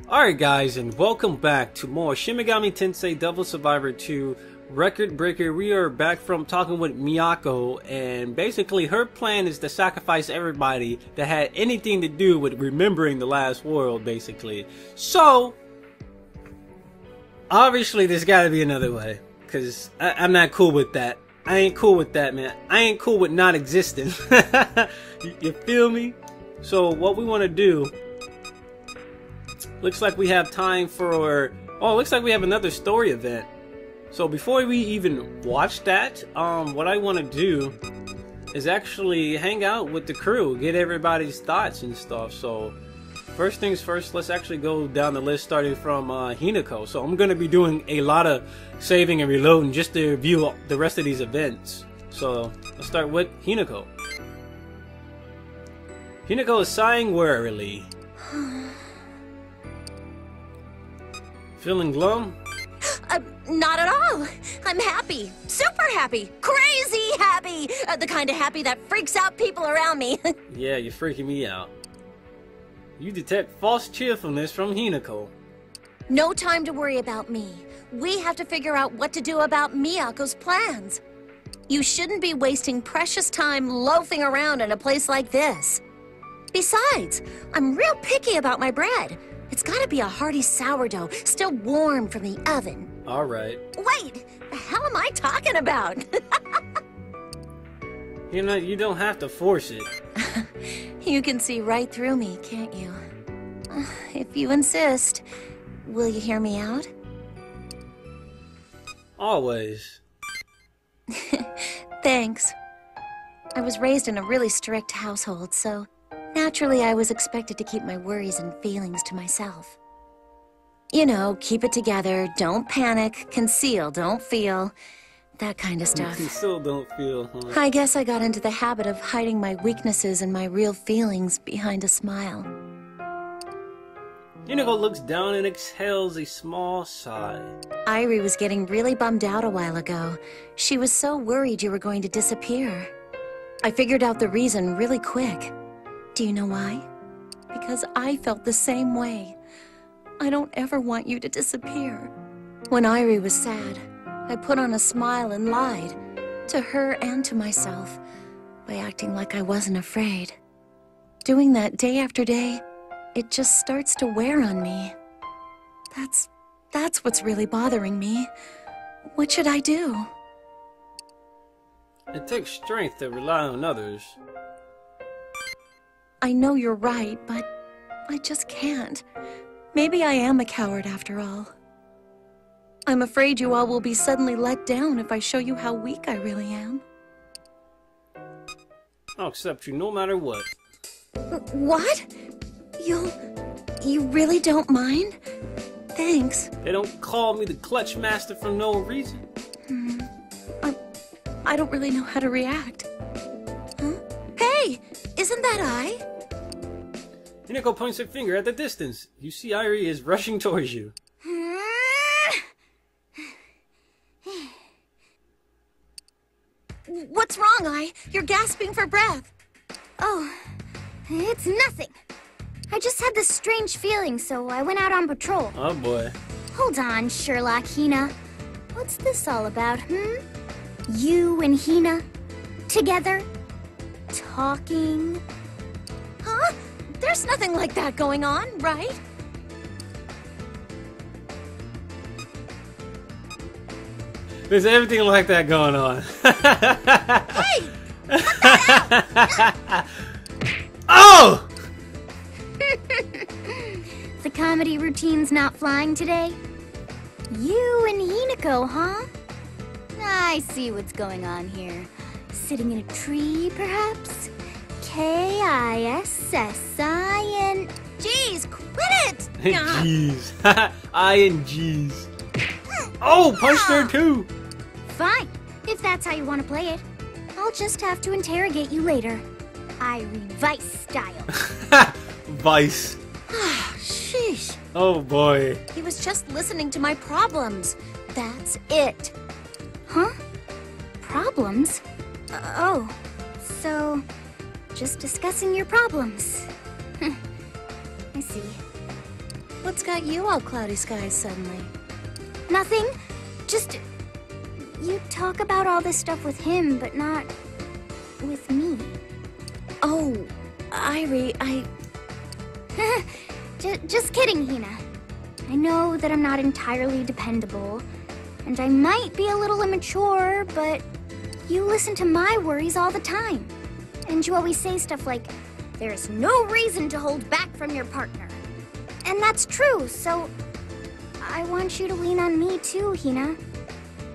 Alright guys, and welcome back to more Shin Megami Tensei Devil Survivor 2 Record Breaker. We are back from talking with Miyako, and basically her plan is to sacrifice everybody that had anything to do with remembering the last world, basically. So, obviously there's gotta be another way, because I'm not cool with that. I ain't cool with that, man. I ain't cool with not existing. You feel me? So what we want to do, looks like we have time for, oh, looks like we have another story event. So before we even watch that, what I want to do is actually hang out with the crew, get everybody's thoughts and stuff. So first things first, let's actually go down the list starting from Hinako. So I'm going to be doing a lot of saving and reloading just to review the rest of these events. So let's start with Hinako. Hinako is sighing wearily. Feeling glum? Not at all. I'm happy. Super happy. Crazy happy. The kind of happy that freaks out people around me. Yeah, you're freaking me out. You detect false cheerfulness from Hinako. No time to worry about me. We have to figure out what to do about Miyako's plans. You shouldn't be wasting precious time loafing around in a place like this. Besides, I'm real picky about my bread. It's gotta be a hearty sourdough, still warm from the oven. Alright. Wait! The hell am I talking about? You don't have to force it. You can see right through me, can't you? If you insist, will you hear me out? Always. Thanks. I was raised in a really strict household, so naturally I was expected to keep my worries and feelings to myself. You know, keep it together, don't panic, conceal, don't feel, that kind of stuff. Conceal, don't feel, huh? I guess I got into the habit of hiding my weaknesses and my real feelings behind a smile. Hinako looks down and exhales a small sigh. Irie was getting really bummed out a while ago. She was so worried you were going to disappear. I figured out the reason really quick. Do you know why? Because I felt the same way. I don't ever want you to disappear. When Irie was sad, I put on a smile and lied, to her and to myself, by acting like I wasn't afraid. Doing that day after day, it just starts to wear on me. That's what's really bothering me. What should I do? It takes strength to rely on others. I know you're right, but I just can't. Maybe I am a coward after all. I'm afraid you all will be suddenly let down if I show you how weak I really am. I'll accept you no matter what. What? You really don't mind? Thanks. They don't call me the clutch master for no reason. I don't really know how to react. Huh? Hey! Isn't that I? Hinako points her finger at the distance. You see Irie is rushing towards you. What's wrong, I? You're gasping for breath. Oh, it's nothing. I just had this strange feeling, so I went out on patrol. Oh boy. Hold on, Sherlock Hina. What's this all about, You and Hina? Together? Talking? Huh? There's nothing like that going on, right? There's everything like that going on. Hey! Cut that out! Oh! The comedy routine's not flying today? You and Hinako, huh? I see what's going on here. Sitting in a tree, perhaps? K-I-S-S-I-N... Jeez, quit it! Jeez. I and G's. Oh, punched her too! Fine, if that's how you want to play it. I'll just have to interrogate you later. Irene Vice style. Vice. Sheesh. Oh boy. He was just listening to my problems. That's it. Huh? Problems? Oh, so just discussing your problems. I see. What's got you all cloudy skies suddenly? Nothing. Just... You talk about all this stuff with him, but not... with me. Oh, Irie, Just kidding, Hina. I know that I'm not entirely dependable, and I might be a little immature, but you listen to my worries all the time. And you always say stuff like, there's no reason to hold back from your partner. And that's true, so I want you to lean on me too, Hina.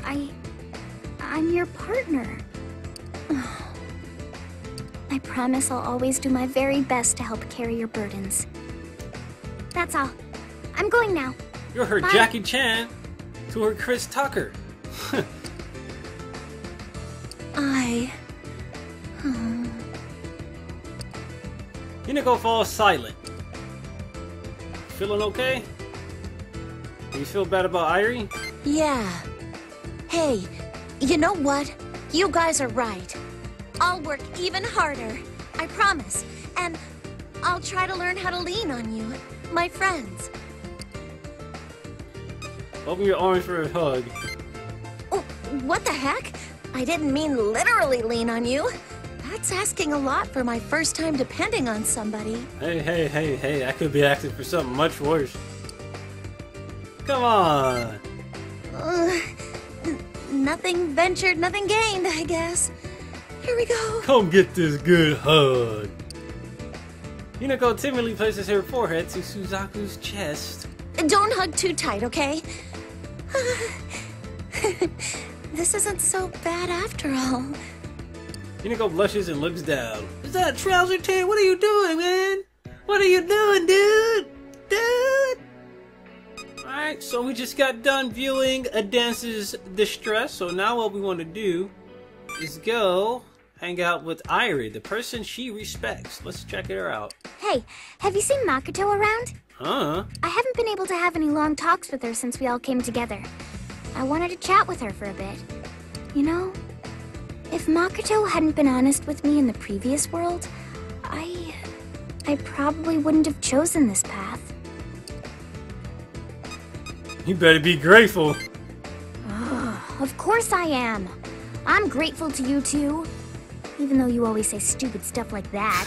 I'm your partner. I promise I'll always do my very best to help carry your burdens. That's all. I'm going now. You're her Bye. Jackie Chan to her Chris Tucker. Hinaco falls silent. Feeling okay? Do you feel bad about Irie? Yeah. Hey, you know what? You guys are right. I'll work even harder. I promise. And I'll try to learn how to lean on you, my friends. Open your arms for a hug. Oh, what the heck? I didn't mean literally lean on you. That's asking a lot for my first time depending on somebody. Hey, I could be asking for something much worse. Come on. Nothing ventured, nothing gained, I guess. Here we go. Come get this good hug. Hinaco timidly places her forehead to Suzaku's chest. Don't hug too tight, okay? This isn't so bad after all. Hinaco blushes and looks down. Is that a trouser tear? What are you doing, man? What are you doing, dude? Alright, so we just got done viewing a dancer's distress. So now what we want to do is go hang out with Irie, the person she respects. Let's check her out. Hey, have you seen Makoto around? Huh? I haven't been able to have any long talks with her since we all came together. I wanted to chat with her for a bit. You know, if Makoto hadn't been honest with me in the previous world, I probably wouldn't have chosen this path. You better be grateful. Of course I am. I'm grateful to you too. Even though you always say stupid stuff like that.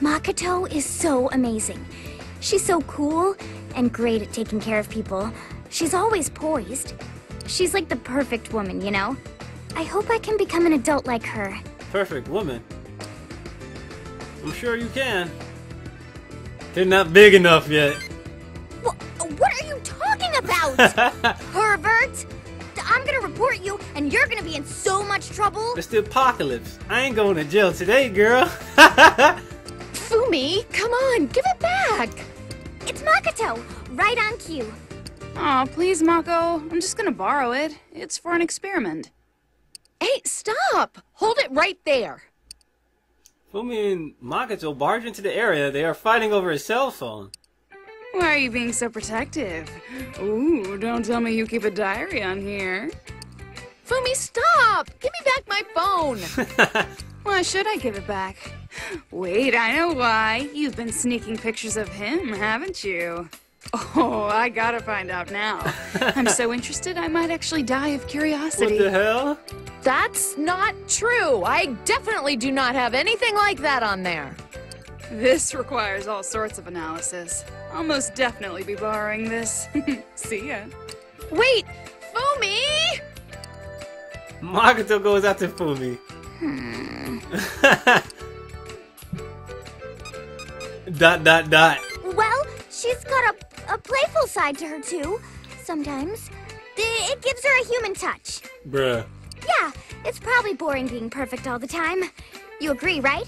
Makoto is so amazing. She's so cool and great at taking care of people. She's always poised. She's like the perfect woman, you know? I hope I can become an adult like her. Perfect woman. I'm sure you can. They're not big enough yet. What are you talking about? Pervert! I'm gonna report you, and you're gonna be in so much trouble. It's the apocalypse. I ain't going to jail today, girl. Fumi, come on, give it back. It's Makoto, right on cue. Aw, please, Mako. I'm just gonna borrow it. It's for an experiment. Hey, stop! Hold it right there. Fumi and Makoto barge into the area. They are fighting over a cell phone. Why are you being so protective? Ooh, don't tell me you keep a diary on here. Fumi, stop! Give me back my phone. Why should I give it back? Wait, I know why. You've been sneaking pictures of him, haven't you? Oh, I gotta find out now. I'm so interested I might actually die of curiosity. What the hell? That's not true. I definitely do not have anything like that on there. This requires all sorts of analysis. I'll most definitely be borrowing this. See ya. Wait, Fumi! Makoto goes after Fumi. Dot. Well, she's got a playful side to her too. Sometimes. It gives her a human touch. Bruh. Yeah, it's probably boring being perfect all the time. You agree, right?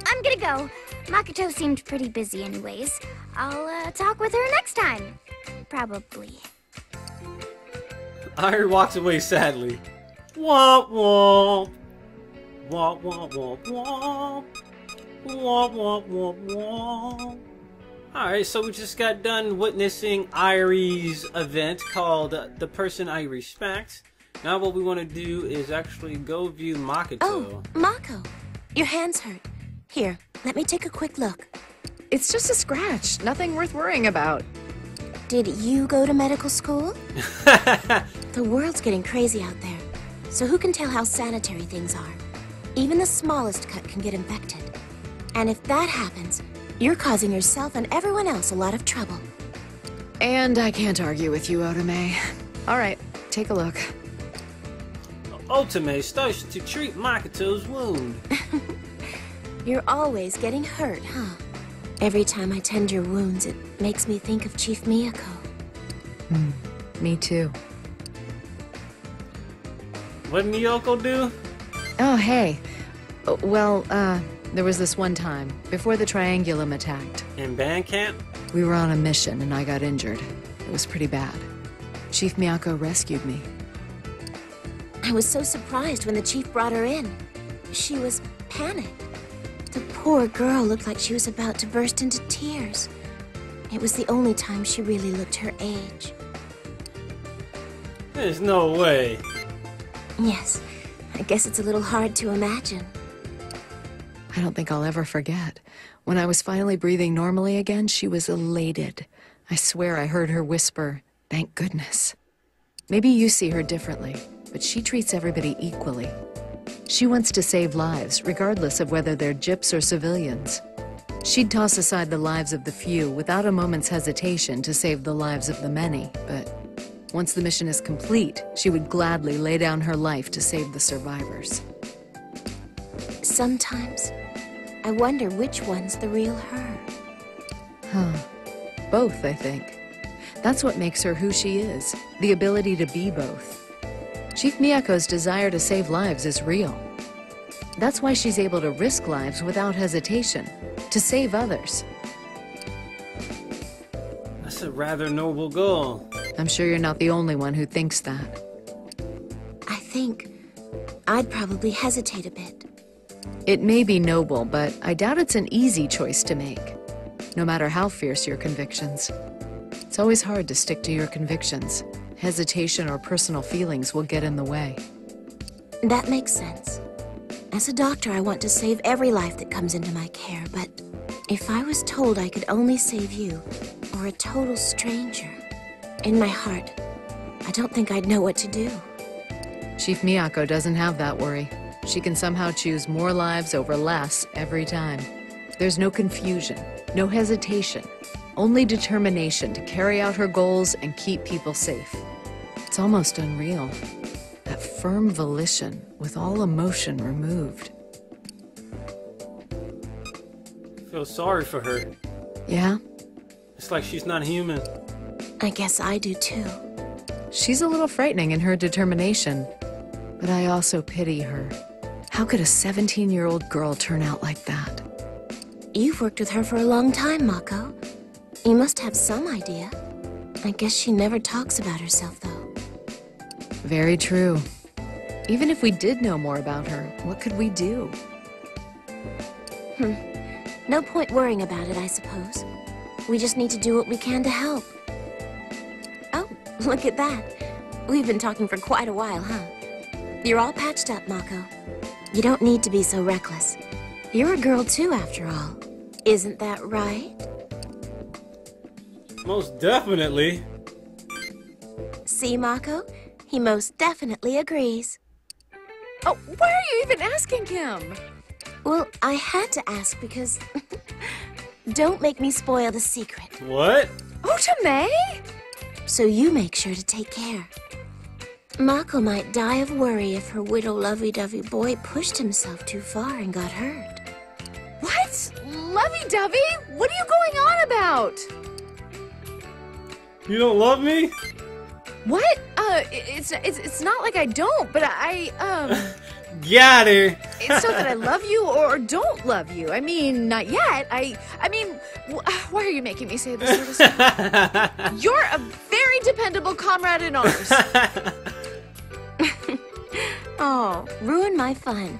I'm gonna go. Makoto seemed pretty busy anyways. I'll talk with her next time. Probably. Irie walks away sadly. Womp womp. Womp womp womp womp. Womp womp womp womp. Alright, so we just got done witnessing Irie's event called The Person I Respect. Now what we want to do is actually go view Makoto. Oh, Mako, your hands hurt. Here, let me take a quick look. It's just a scratch. Nothing worth worrying about. Did you go to medical school? The world's getting crazy out there. So who can tell how sanitary things are? Even the smallest cut can get infected. And if that happens, you're causing yourself and everyone else a lot of trouble. And I can't argue with you, Otome. All right, take a look. Otome starts to treat Makoto's wound. You're always getting hurt, huh? Every time I tend your wounds, it makes me think of Chief Miyako. Me too. What'd Miyako do? Oh, hey. Well, there was this one time, before the Triangulum attacked. In band camp? We were on a mission and I got injured. It was pretty bad. Chief Miyako rescued me. I was so surprised when the chief brought her in. She was panicked. The poor girl looked like she was about to burst into tears. It was the only time she really looked her age. There's no way. Yes, I guess it's a little hard to imagine. I don't think I'll ever forget. When I was finally breathing normally again, she was elated. I swear I heard her whisper, "Thank goodness." Maybe you see her differently, but she treats everybody equally. She wants to save lives, regardless of whether they're gyps or civilians. She'd toss aside the lives of the few without a moment's hesitation to save the lives of the many, but once the mission is complete, she would gladly lay down her life to save the survivors. Sometimes, I wonder which one's the real her. Huh. Both, I think. That's what makes her who she is, the ability to be both. Chief Miyako's desire to save lives is real. That's why she's able to risk lives without hesitation, to save others. That's a rather noble goal. I'm sure you're not the only one who thinks that. I think I'd probably hesitate a bit. It may be noble, but I doubt it's an easy choice to make, no matter how fierce your convictions. It's always hard to stick to your convictions. Hesitation or personal feelings will get in the way. That makes sense. As a doctor, I want to save every life that comes into my care, but if I was told I could only save you, or a total stranger, in my heart, I don't think I'd know what to do. Chief Miyako doesn't have that worry. She can somehow choose more lives over less every time. There's no confusion, no hesitation, only determination to carry out her goals and keep people safe. It's almost unreal. That firm volition with all emotion removed. I feel sorry for her. Yeah? It's like she's not human. I guess I do too. She's a little frightening in her determination, but I also pity her. How could a 17-year-old girl turn out like that? You've worked with her for a long time, Mako. You must have some idea. I guess she never talks about herself, though. Very true. Even if we did know more about her, what could we do? No point worrying about it, I suppose. We just need to do what we can to help. Oh, look at that. We've been talking for quite a while, huh? You're all patched up, Mako. You don't need to be so reckless. You're a girl too, after all. Isn't that right? Most definitely. See, Mako? He most definitely agrees. Oh, why are you even asking him? Well, I had to ask because... Don't make me spoil the secret. What? Otome? So you make sure to take care. Mako might die of worry if her widow lovey-dovey boy pushed himself too far and got hurt. What? Lovey-dovey? What are you going on about? You don't love me? What? It's not like I don't, but Got her. It's not that I love you or don't love you. I mean, not yet. I mean, why are you making me say this sort of stuff? You're a very dependable comrade in arms. Oh, ruin my fun.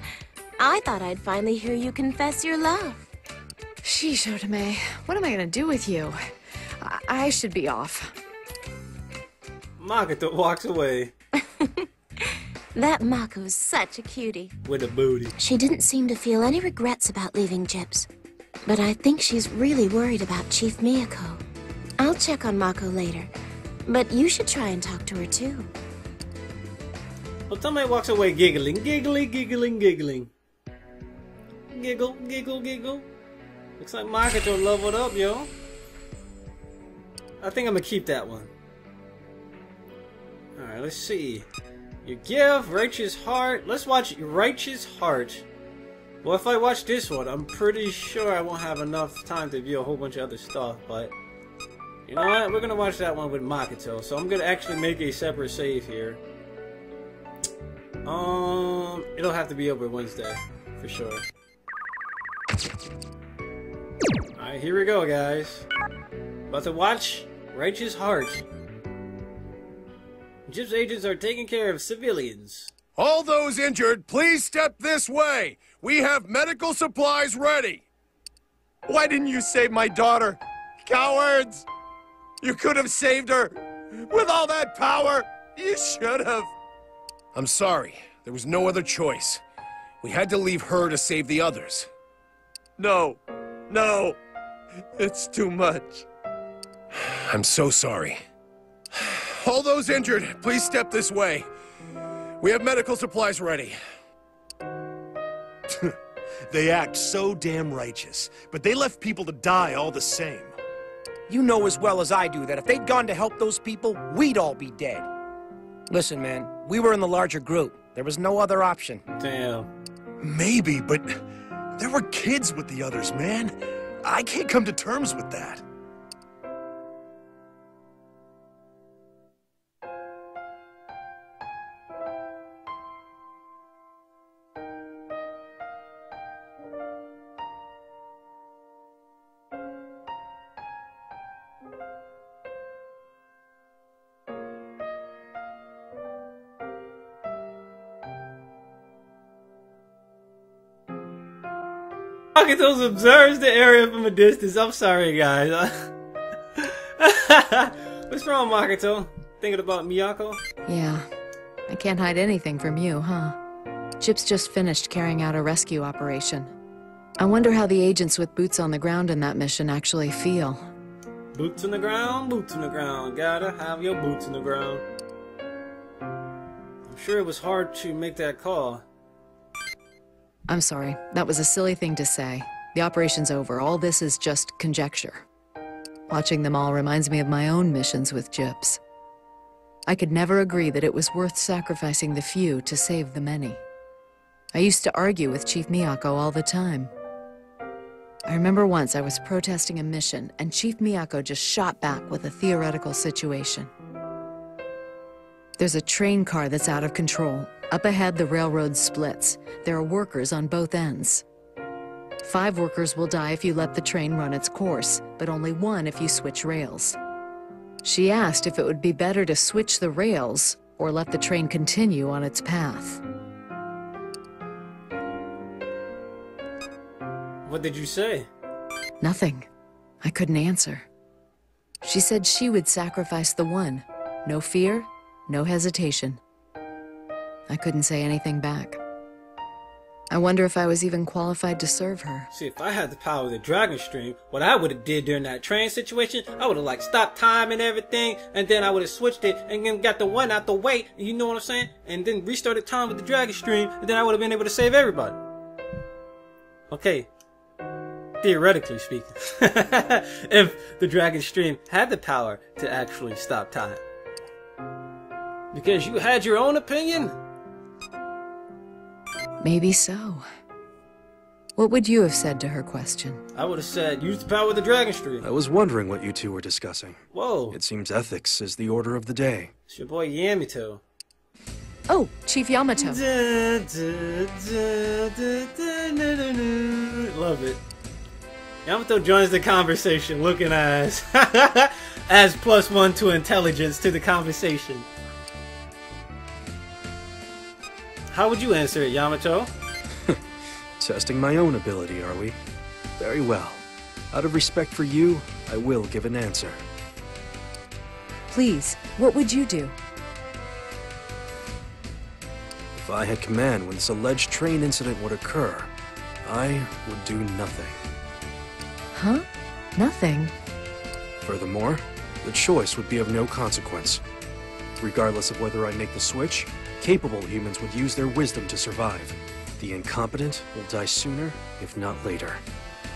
I thought I'd finally hear you confess your love. Sheesh, Otome. What am I gonna do with you? I should be off. Makoto walks away. That Mako's such a cutie. With a booty. She didn't seem to feel any regrets about leaving Gyps. but I think she's really worried about Chief Miyako. I'll check on Mako later, but you should try and talk to her too. Otome walks away giggling, giggling. Giggle, giggle, giggle. Looks like Makoto leveled up, yo. I think I'm gonna keep that one. Alright, let's see. Your gift, Righteous Heart. Let's watch Righteous Heart. Well, if I watch this one, I'm pretty sure I won't have enough time to view a whole bunch of other stuff, but you know what? We're gonna watch that one with Makoto, so I'm gonna actually make a separate save here. It'll have to be over Wednesday, for sure. Alright, here we go, guys. About to watch Righteous Heart. Gyp's agents are taking care of civilians. All those injured, please step this way. We have medical supplies ready. Why didn't you save my daughter? Cowards! You could have saved her. With all that power, you should have. I'm sorry. There was no other choice. We had to leave her to save the others. No. It's too much. I'm so sorry. All those injured, please step this way. We have medical supplies ready. They act so damn righteous, but they left people to die all the same. You know as well as I do that if they'd gone to help those people, we'd all be dead. Listen, man, we were in the larger group. There was no other option. Damn. Maybe, but there were kids with the others, man. I can't come to terms with that. Makoto observes the area from a distance. I'm sorry, guys. What's wrong, Makoto? Thinking about Miyako? Yeah. I can't hide anything from you, huh? Gyp's just finished carrying out a rescue operation. I wonder how the agents with boots on the ground in that mission actually feel. Boots on the ground, boots on the ground. Gotta have your boots on the ground. I'm sure it was hard to make that call. I'm sorry. That was a silly thing to say. The operation's over. All this is just conjecture. Watching them all reminds me of my own missions with Gyps. I could never agree that it was worth sacrificing the few to save the many. I used to argue with Chief Miyako all the time. I remember once I was protesting a mission, and Chief Miyako just shot back with a theoretical situation. There's a train car that's out of control. Up ahead, the railroad splits. There are workers on both ends. 5 workers will die if you let the train run its course, but only 1 if you switch rails. She asked if it would be better to switch the rails or let the train continue on its path. What did you say? Nothing. I couldn't answer. She said she would sacrifice the one. No fear, no hesitation. I couldn't say anything back. I wonder if I was even qualified to serve her. See, if I had the power of the Dragon Stream, what I would have did during that train situation, I would have like stopped time and everything, and then I would have switched it and then got the one out the way, you know what I'm saying? And then restarted time with the Dragon Stream, and then I would have been able to save everybody. Okay. Theoretically speaking. If the Dragon Stream had the power to actually stop time. Because you had your own opinion? Maybe so. What would you have said to her question? I would have said, use the power of the Dragon Stream. I was wondering what you two were discussing. Whoa. It seems ethics is the order of the day. It's your boy Yamato. Oh, Chief Yamato. Love it. Yamato joins the conversation looking as as +1 to intelligence to the conversation. How would you answer it, Yamato? Testing my own ability, are we? Very well. Out of respect for you, I will give an answer. Please, what would you do? If I had command when this alleged train incident would occur, I would do nothing. Huh? Nothing. Furthermore, the choice would be of no consequence. Regardless of whether I make the switch, capable humans would use their wisdom to survive. The incompetent will die sooner, if not later.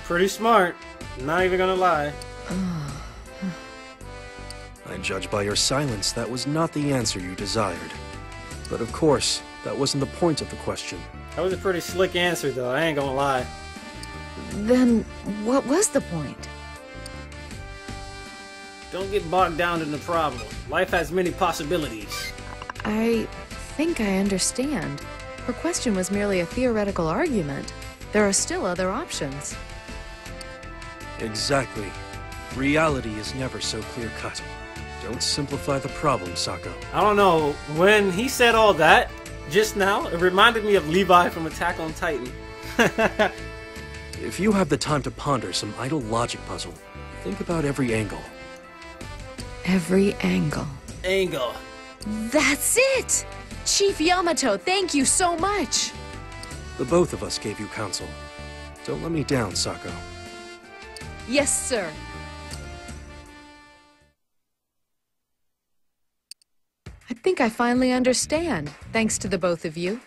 Pretty smart. Not even gonna lie. I judge by your silence that was not the answer you desired. But of course, that wasn't the point of the question. That was a pretty slick answer, though. I ain't gonna lie. Then, what was the point? Don't get bogged down in the problem. Life has many possibilities. I think I understand. Her question was merely a theoretical argument. There are still other options. Exactly. Reality is never so clear-cut. Don't simplify the problem, Sako. I don't know. When he said all that just now, it reminded me of Levi from Attack on Titan. If you have the time to ponder some idle logic puzzle, think about every angle. Every angle. Angle. That's it! Chief Yamato, thank you so much! The both of us gave you counsel. Don't let me down, Sako. Yes, sir. I think I finally understand, thanks to the both of you.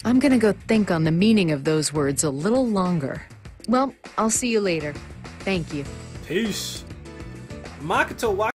I'm gonna go think on the meaning of those words a little longer. Well, I'll see you later. Thank you. Peace. Makoto